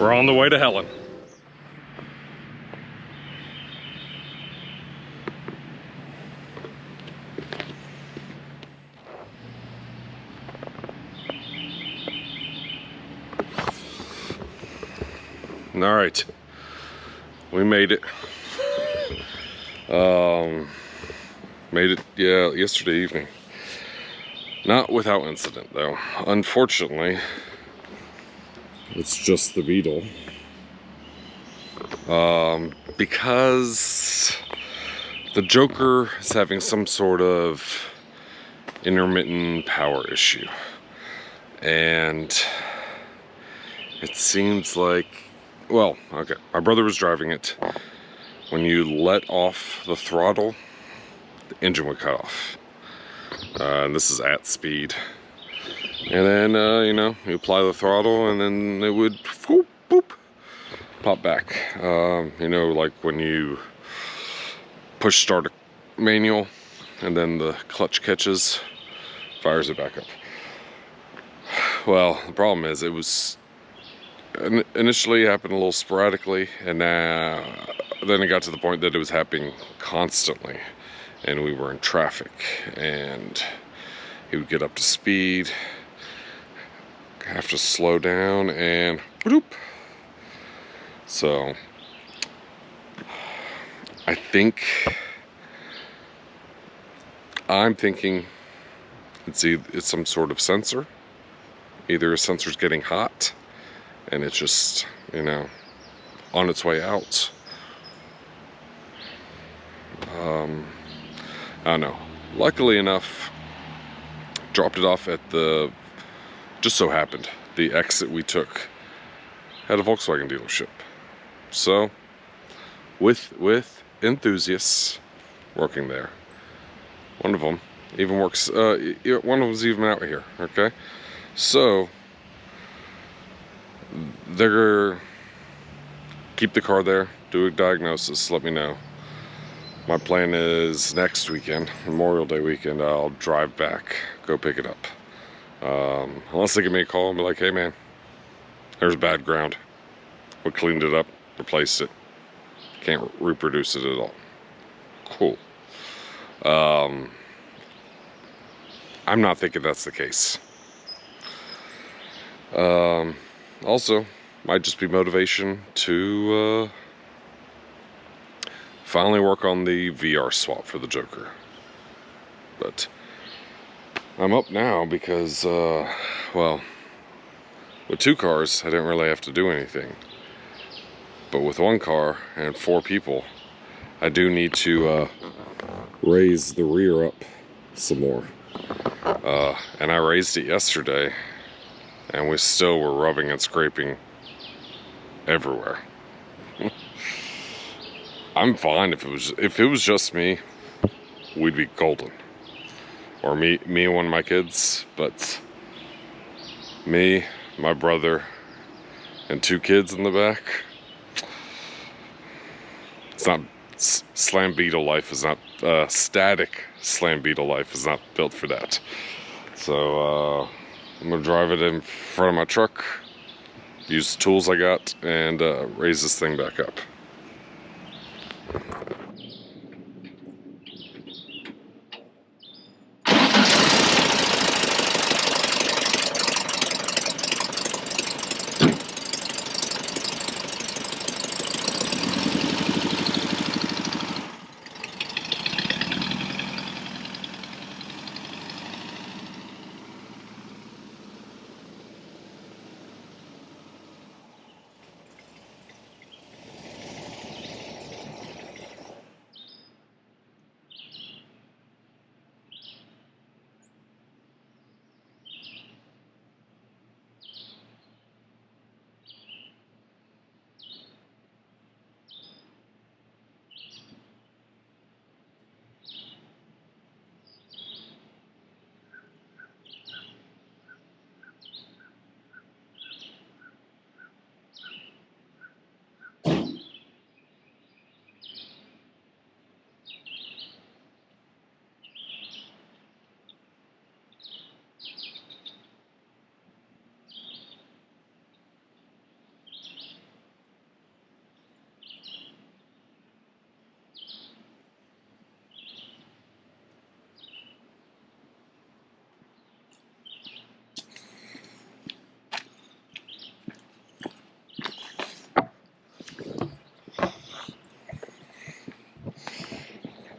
We're on the way to Helen. All right, we made it. Yesterday evening. Not without incident, though. Unfortunately, it's just the Beetle. Because the Joker is having some sort of intermittent power issue. And it seems like, well, okay, my brother was driving it. When you let off the throttle, the engine would cut off. And this is at speed. And then, you apply the throttle and then it would whoop, boop, pop back. Like when you push start a manual and then the clutch catches, fires it back up. Well, the problem is it was initially happened a little sporadically, and then it got to the point that it was happening constantly, and we were in traffic, and he would get up to speed, have to slow down, and bloop. So I'm thinking it's some sort of sensor. Either a sensor's getting hot and it's just, on its way out. I don't know. Luckily enough, dropped it off at just so happened, the exit we took had a Volkswagen dealership. So, with enthusiasts working there. One of them even works, one of them's even out here, okay? So, they're keep the car there, do a diagnosis, let me know. My plan is next weekend, Memorial Day weekend, I'll drive back, go pick it up. Unless they give me a call and be like, hey man, there's bad ground. We cleaned it up, replaced it. Can't reproduce it at all. Cool. I'm not thinking that's the case. Also, might just be motivation to finally work on the VR swap for the Joker. But I'm up now because, with 2 cars, I didn't really have to do anything. But with 1 car and 4 people, I do need to raise the rear up some more. And I raised it yesterday, and we still were rubbing and scraping everywhere. I'm fine if it was just me, we'd be golden. Or me and one of my kids, but me, my brother, and 2 kids in the back. It's not slam Beetle life is not static. Slam Beetle life is not built for that. So I'm gonna drive it in front of my truck, use the tools I got, and raise this thing back up.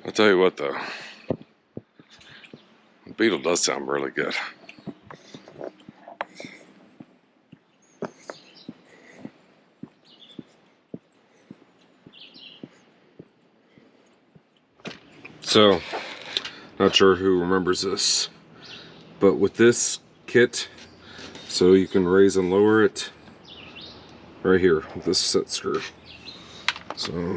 I'll tell you what though, Beetle does sound really good. So, not sure who remembers this, but with this kit, so you can raise and lower it right here with this set screw. So,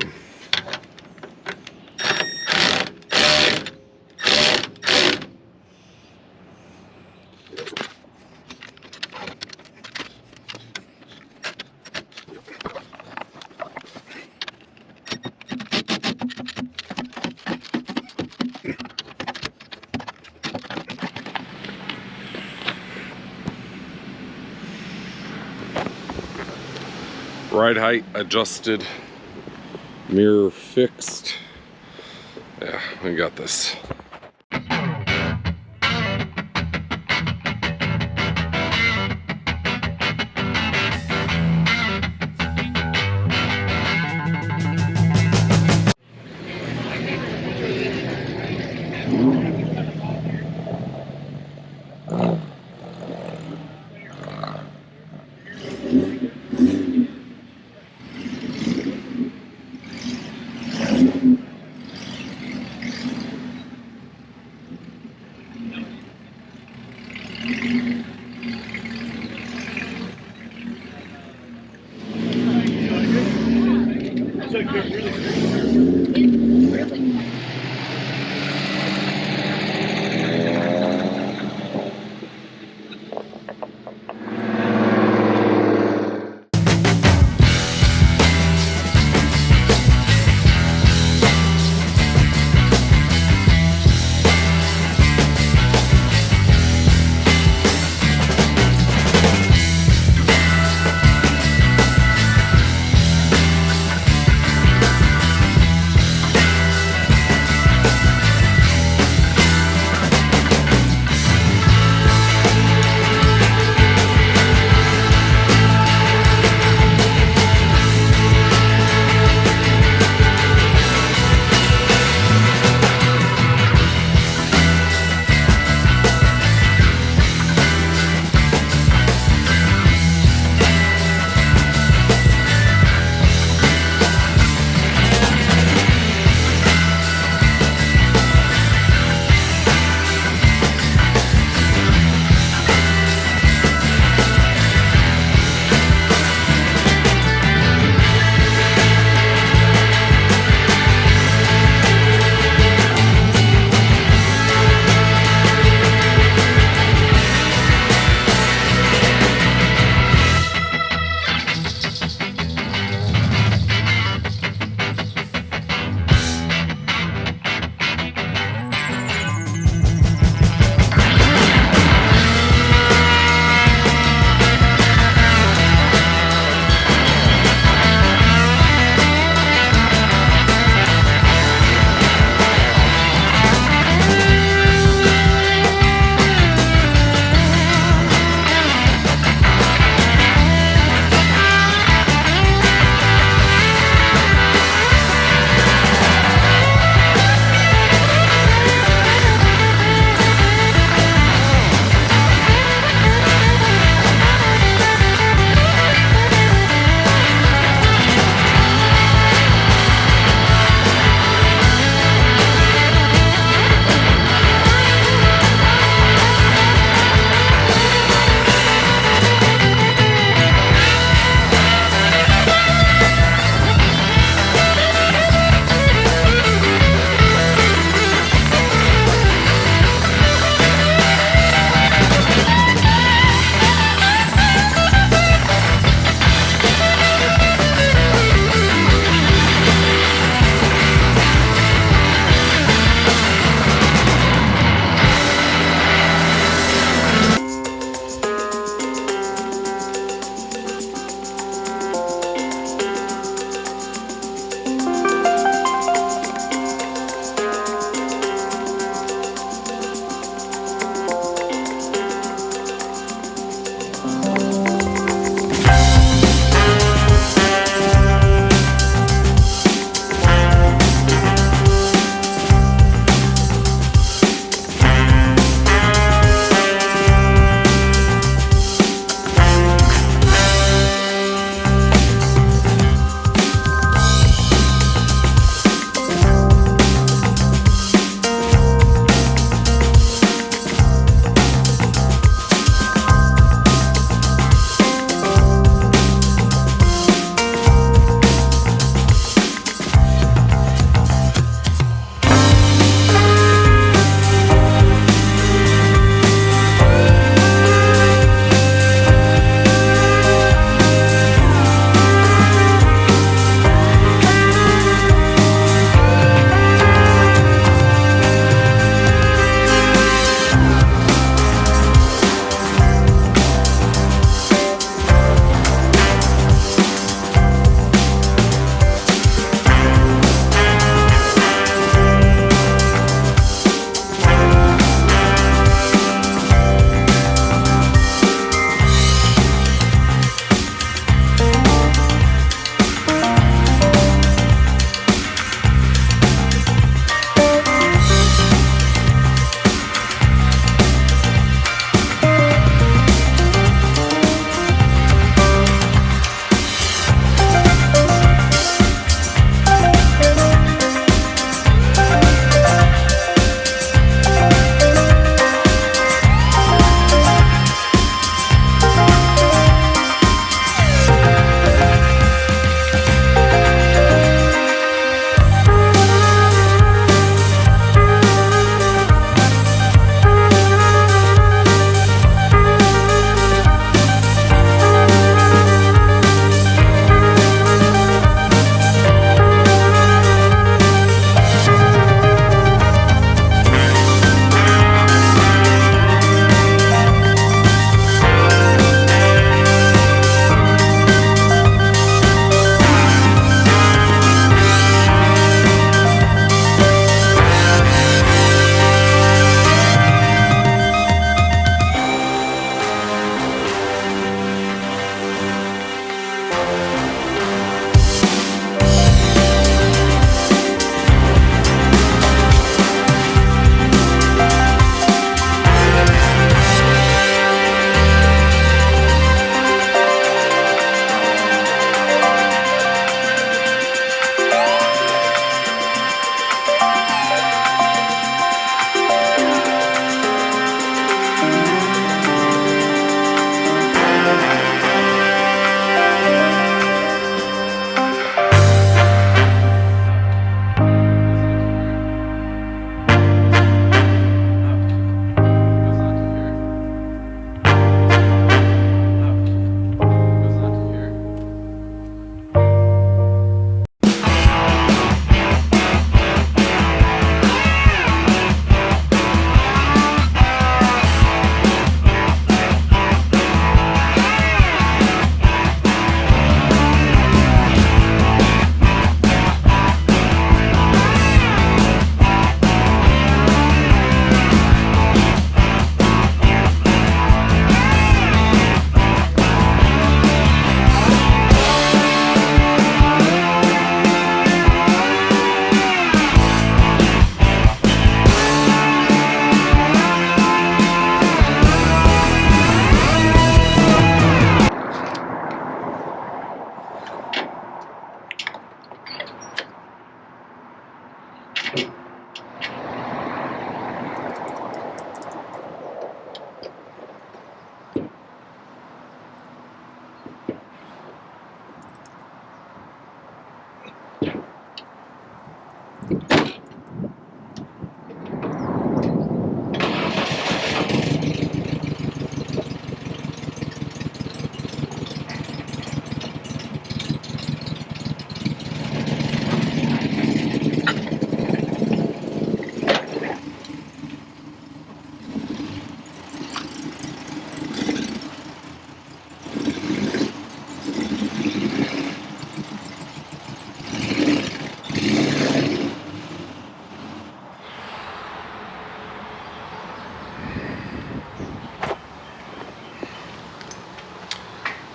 ride height adjusted, mirror fixed. Yeah, we got this.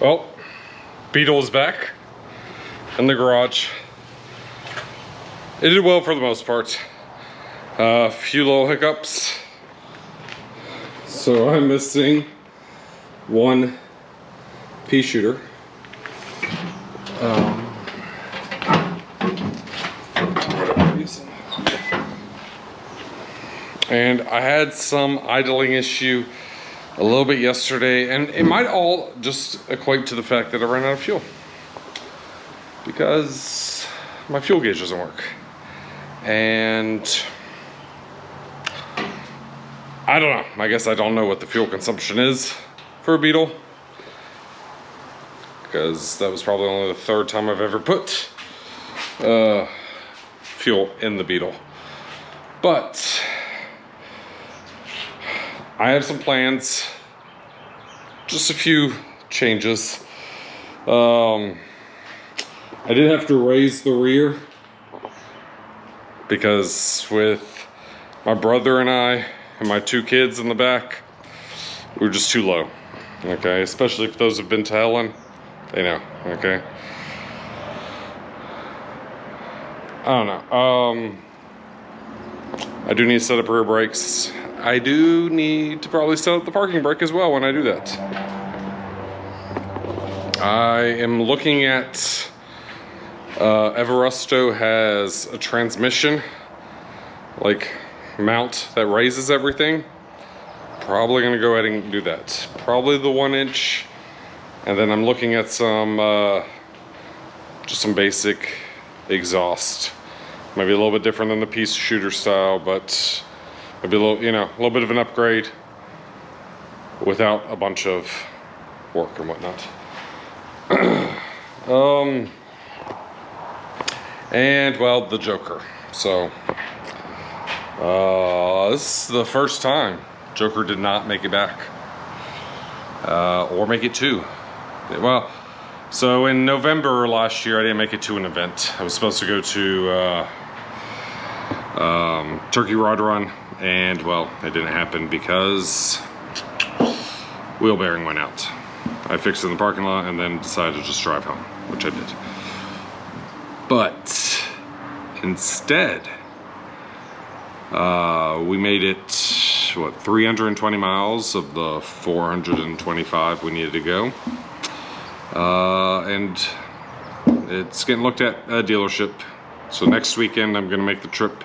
Well, Beetle is back in the garage. It did well for the most part. A few little hiccups. So I'm missing one pea shooter. And I had some idling issue a little bit yesterday, and it might all just equate to the fact that I ran out of fuel because my fuel gauge doesn't work. And I don't know, I guess I don't know what the fuel consumption is for a Beetle, because that was probably only the third time I've ever put fuel in the Beetle. But I have some plans, just a few changes. I did have to raise the rear because with my brother and I and my two kids in the back, we were just too low, okay? Especially if those have been to Helen, they know, okay? I don't know. I do need to set up rear brakes. I do need to probably set up the parking brake as well when I do that. I am looking at Everesto has a transmission like mount that raises everything. Probably gonna go ahead and do that. Probably the 1-inch, and then I'm looking at some just some basic exhaust. Maybe a little bit different than the pea shooter style, but maybe a little, you know, a little bit of an upgrade without a bunch of work and whatnot. And well, the Joker. So this is the first time Joker did not make it back, or make it to. Well, so in November last year, I didn't make it to an event. I was supposed to go to Turkey Rod Run, and well, it didn't happen because wheel bearing went out. I fixed it in the parking lot and then decided to just drive home, which I did. But instead, we made it, what, 320 miles of the 425 we needed to go. And it's getting looked at a dealership. So next weekend I'm gonna make the trip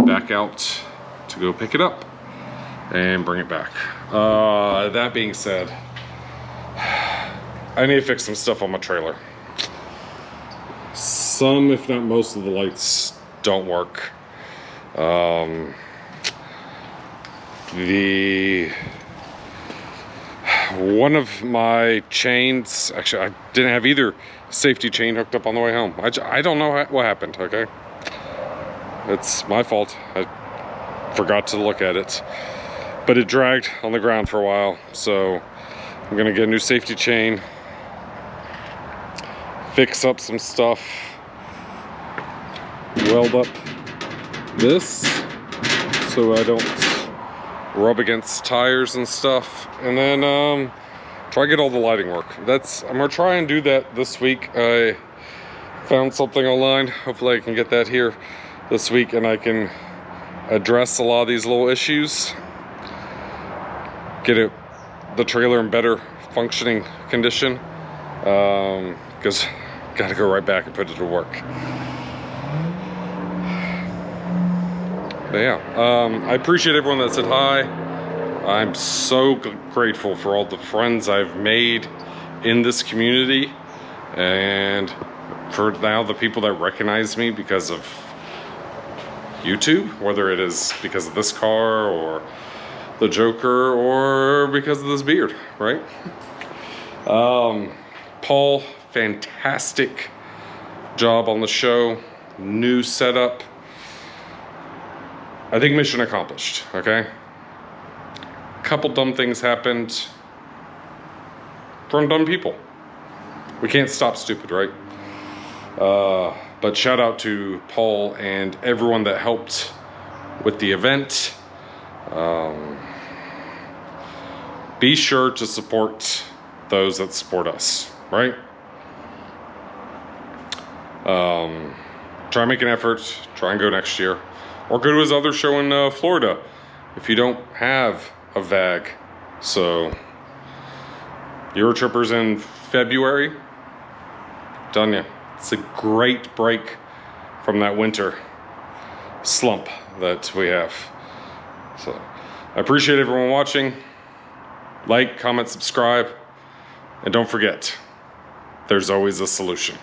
back out to go pick it up and bring it back. That being said, I need to fix some stuff on my trailer. Some, if not most of the lights don't work. One of my chains, actually I didn't have either safety chain hooked up on the way home. I don't know what happened, okay? It's my fault. I forgot to look at it. But it dragged on the ground for a while, so I'm gonna get a new safety chain, fix up some stuff, weld up this so I don't rub against tires and stuff, and then try to get all the lighting work. I'm gonna try and do that this week. I found something online. Hopefully I can get that here this week and I can address a lot of these little issues, get the trailer in better functioning condition, because gotta go right back and put it to work. But yeah, I appreciate everyone that said hi. I'm so grateful for all the friends I've made in this community, and for now the people that recognize me because of YouTube, whether it is because of this car or the Joker or because of this beard, right? Paul, fantastic job on the show, new setup. I think mission accomplished, okay? Couple dumb things happened from dumb people. We can't stop stupid, right? But shout out to Paul and everyone that helped with the event. Be sure to support those that support us, right? Try and make an effort, try and go next year. Or go to his other show in Florida if you don't have a VAG. So, Eurotrippers in February, done ya. It's a great break from that winter slump that we have. So, I appreciate everyone watching. Like, comment, subscribe, and don't forget, there's always a solution.